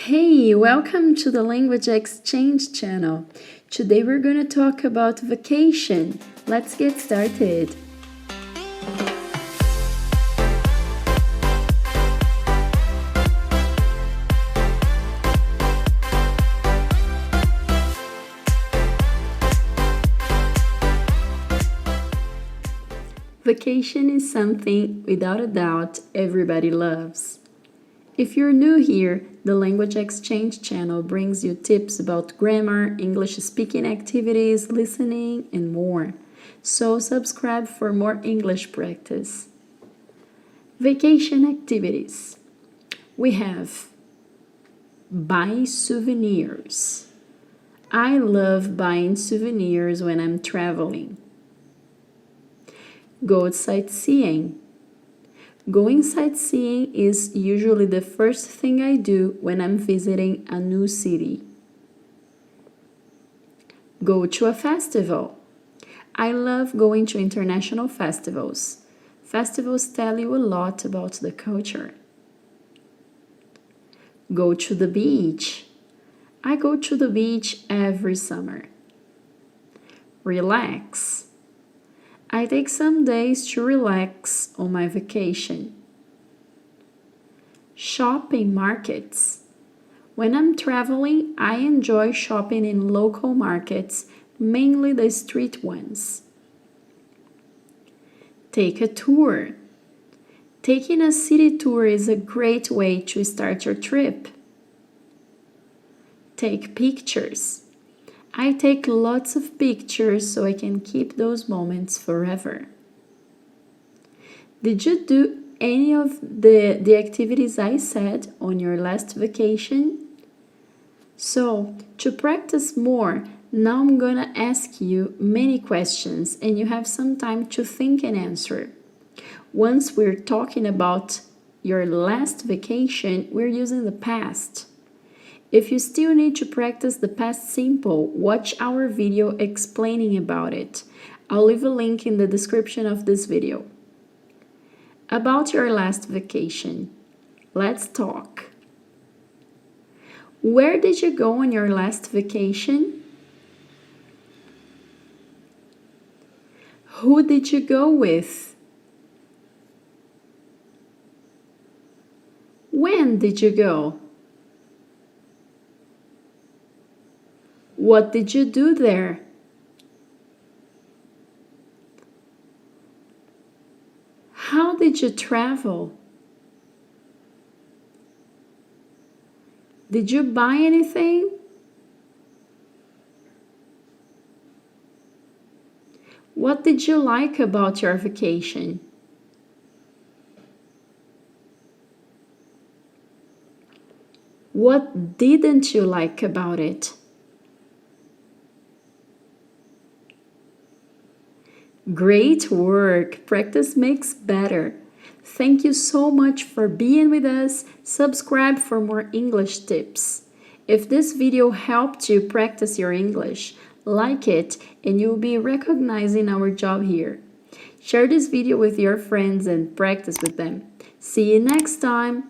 Hey, welcome to the Language Exchange channel. Today we're going to talk about vacation. Let's get started. Vacation is something, without a doubt, everybody loves. If you're new here, the Language Exchange channel brings you tips about grammar, English speaking activities, listening, and more. So subscribe for more English practice. Vacation activities. We have buy souvenirs. I love buying souvenirs when I'm traveling. Go sightseeing. Going sightseeing is usually the first thing I do when I'm visiting a new city. Go to a festival. I love going to international festivals. Festivals tell you a lot about the culture. Go to the beach. I go to the beach every summer. Relax. I take some days to relax on my vacation. Shopping markets. When I'm traveling, I enjoy shopping in local markets, mainly the street ones. Take a tour. Taking a city tour is a great way to start your trip. Take pictures. I take lots of pictures so I can keep those moments forever. Did you do any of the activities I said on your last vacation? So, to practice more, now I'm gonna ask you many questions and you have some time to think and answer. Once we're talking about your last vacation, we're using the past. If you still need to practice the past simple, watch our video explaining about it. I'll leave a link in the description of this video. About your last vacation, let's talk. Where did you go on your last vacation? Who did you go with? When did you go? What did you do there? How did you travel? Did you buy anything? What did you like about your vacation? What didn't you like about it? Great work! Practice makes better. Thank you so much for being with us. Subscribe for more English tips. If this video helped you practice your English, like it and you'll be recognizing our job here. Share this video with your friends and practice with them. See you next time!